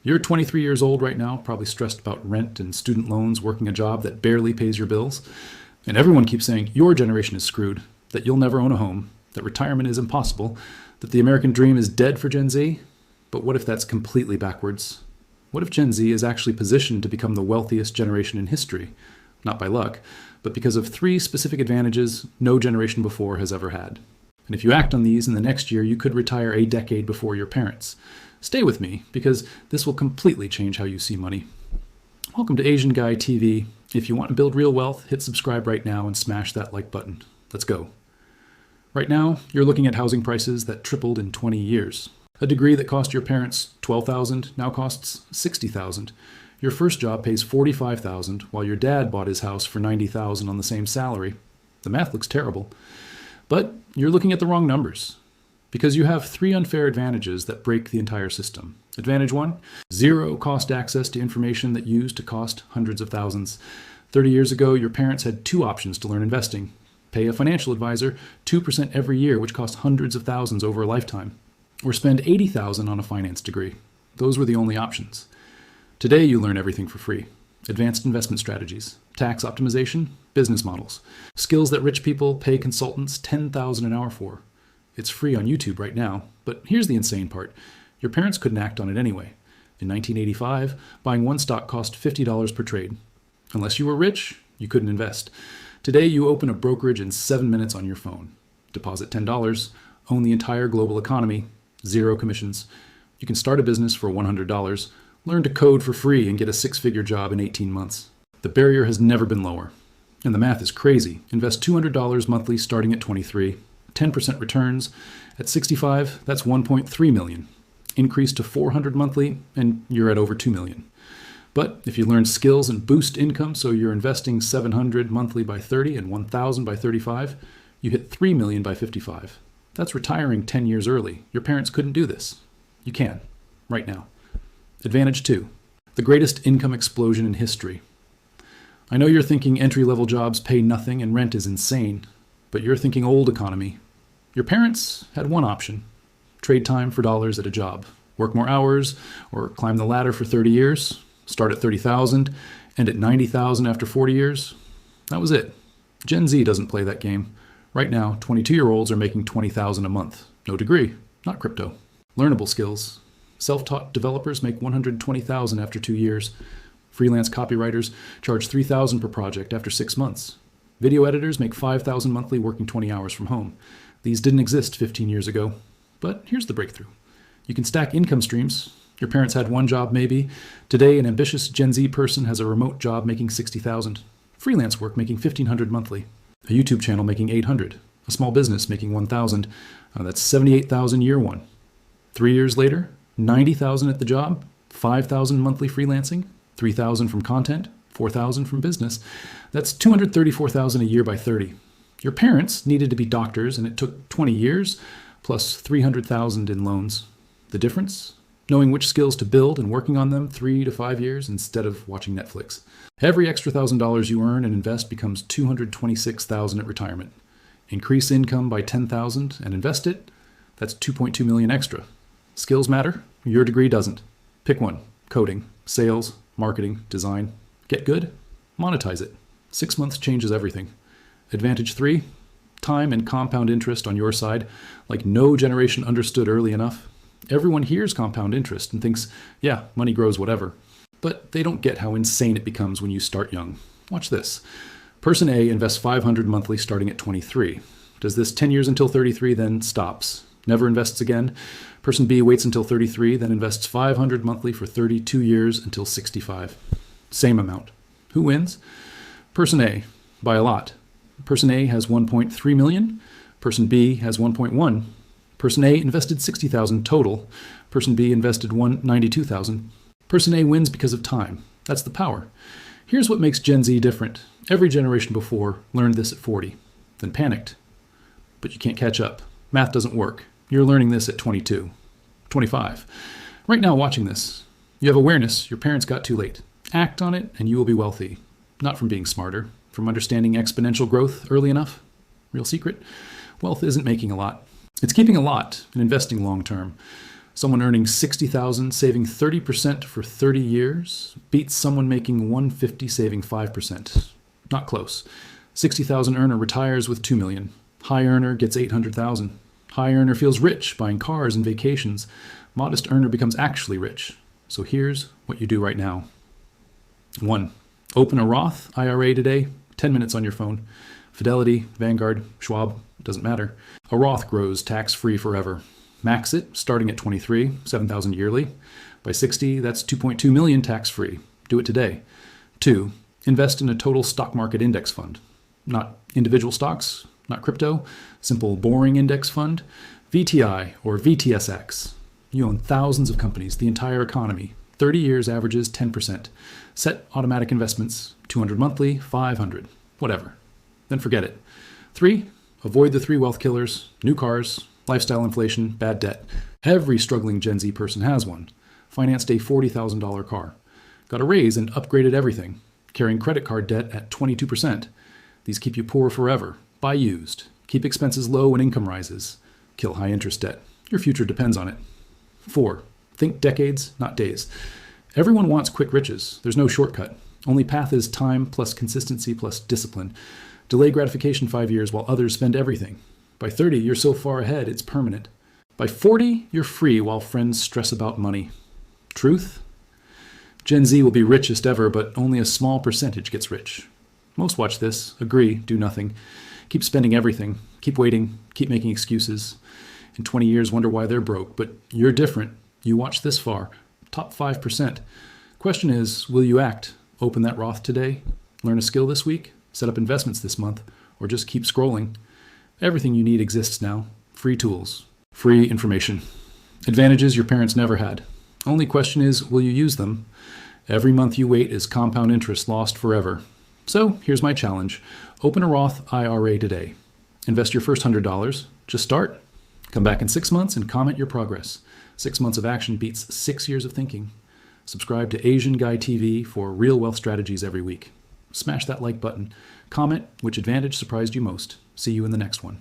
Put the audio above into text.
You're 23 years old right now, probably stressed about rent and student loans, working a job that barely pays your bills. And everyone keeps saying your generation is screwed, that you'll never own a home, that retirement is impossible, that the American dream is dead for Gen Z. But what if that's completely backwards? What if Gen Z is actually positioned to become the wealthiest generation in history? Not by luck, but because of 3 specific advantages no generation before has ever had. And if you act on these in the next year, you could retire a decade before your parents. Stay with me, because this will completely change how you see money. Welcome to Asian Guy TV. If you want to build real wealth, hit subscribe right now and smash that like button. Let's go. Right now, you're looking at housing prices that tripled in 20 years. A degree that cost your parents $12,000 now costs $60,000. Your first job pays $45,000, while your dad bought his house for $90,000 on the same salary. The math looks terrible. But you're looking at the wrong numbers, because you have 3 unfair advantages that break the entire system. Advantage 1, zero cost access to information that used to cost hundreds of thousands. 30 years ago, your parents had 2 options to learn investing. Pay a financial advisor 2% every year, which cost hundreds of thousands over a lifetime. Or spend $80,000 on a finance degree. Those were the only options. Today, you learn everything for free. Advanced investment strategies, tax optimization, business models, skills that rich people pay consultants $10,000 an hour for. It's free on YouTube right now, but here's the insane part. Your parents couldn't act on it anyway. In 1985, buying one stock cost $50 per trade. Unless you were rich, you couldn't invest. Today, you open a brokerage in 7 minutes on your phone. Deposit $10, own the entire global economy, 0 commissions. You can start a business for $100, learn to code for free, and get a 6-figure job in 18 months. The barrier has never been lower. And the math is crazy. Invest $200 monthly starting at 23, 10% returns. At 65, that's $1.3 million. Increase to $400 monthly, and you're at over $2 million. But if you learn skills and boost income, so you're investing $700 monthly by 30 and $1,000 by 35, you hit $3 million by 55. That's retiring 10 years early. Your parents couldn't do this. You can, right now. Advantage 2, the greatest income explosion in history. I know you're thinking entry-level jobs pay nothing and rent is insane, but you're thinking old economy. Your parents had one option: trade time for dollars at a job, work more hours, or climb the ladder for 30 years, start at $30,000, end at $90,000 after 40 years. That was it. Gen Z doesn't play that game. Right now, 22-year-olds are making $20,000 a month. No degree, not crypto. Learnable skills. Self-taught developers make $120,000 after 2 years. Freelance copywriters charge $3,000 per project after 6 months. Video editors make $5,000 monthly working 20 hours from home. These didn't exist 15 years ago. But here's the breakthrough. You can stack income streams. Your parents had one job maybe. Today, an ambitious Gen Z person has a remote job making $60,000. Freelance work making $1,500 monthly. A YouTube channel making $800. A small business making $1,000. That's $78,000 year 1. 3 years later, $90,000 at the job, $5,000 monthly freelancing, $3,000 from content, $4,000 from business. That's $234,000 a year by 30. Your parents needed to be doctors, and it took 20 years, plus $300,000 in loans. The difference? Knowing which skills to build and working on them 3 to 5 years instead of watching Netflix. Every extra $1,000 you earn and invest becomes $226,000 at retirement. Increase income by $10,000 and invest it. That's $2.2 million extra. Skills matter. Your degree doesn't. Pick one. Coding, sales, marketing, design. Get good. Monetize it. 6 months changes everything. Advantage 3, time and compound interest on your side, like no generation understood early enough. Everyone hears compound interest and thinks, yeah, money grows whatever. But they don't get how insane it becomes when you start young. Watch this. Person A invests $500 monthly starting at 23. Does this 10 years until 33, then stops. Never invests again. Person B waits until 33, then invests $500 monthly for 32 years until 65. Same amount. Who wins? Person A, by a lot. Person A has 1.3 million. Person B has 1.1. Person A invested $60,000 total. Person B invested $92,000. Person A wins because of time. That's the power. Here's what makes Gen Z different. Every generation before learned this at 40, then panicked. But you can't catch up. Math doesn't work. You're learning this at 22, 25. Right now watching this, you have awareness your parents got too late. Act on it and you will be wealthy. Not from being smarter, from understanding exponential growth early enough. Real secret, wealth isn't making a lot. It's keeping a lot and investing long term. Someone earning $60,000 saving 30% for 30 years beats someone making $150 saving 5%. Not close. $60,000 earner retires with $2 million. High earner gets $800,000. High earner feels rich buying cars and vacations. Modest earner becomes actually rich. So here's what you do right now. 1. Open a Roth IRA today, 10 minutes on your phone. Fidelity, Vanguard, Schwab, doesn't matter. A Roth grows tax-free forever. Max it, starting at 23, $7,000 yearly. By 60, that's $2.2 million tax-free. Do it today. 2. Invest in a total stock market index fund. Not individual stocks, not crypto, simple boring index fund. VTI or VTSX. You own thousands of companies, the entire economy. 30 years averages 10%. Set automatic investments, 200 monthly, 500, whatever. Then forget it. 3, avoid the 3 wealth killers, new cars, lifestyle inflation, bad debt. Every struggling Gen Z person has one. Financed a $40,000 car. Got a raise and upgraded everything. Carrying credit card debt at 22%. These keep you poor forever. Buy used. Keep expenses low when income rises. Kill high interest debt. Your future depends on it. 4, think decades, not days. Everyone wants quick riches. There's no shortcut. Only path is time plus consistency plus discipline. Delay gratification 5 years while others spend everything. By 30, you're so far ahead, it's permanent. By 40, you're free while friends stress about money. Truth? Gen Z will be richest ever, but only a small percentage gets rich. Most watch this, agree, do nothing. Keep spending everything. Keep waiting. Keep making excuses. In 20 years, wonder why they're broke. But you're different. You watch this far. Top 5%. Question is, will you act? Open that Roth today? Learn a skill this week? Set up investments this month? Or just keep scrolling? Everything you need exists now. Free tools. Free information. Advantages your parents never had. Only question is, will you use them? Every month you wait is compound interest lost forever. So here's my challenge. Open a Roth IRA today. Invest your first $100. Just start. Come back in 6 months and comment your progress. 6 months of action beats 6 years of thinking. Subscribe to Asian Guy TV for real wealth strategies every week. Smash that like button. Comment which advantage surprised you most. See you in the next one.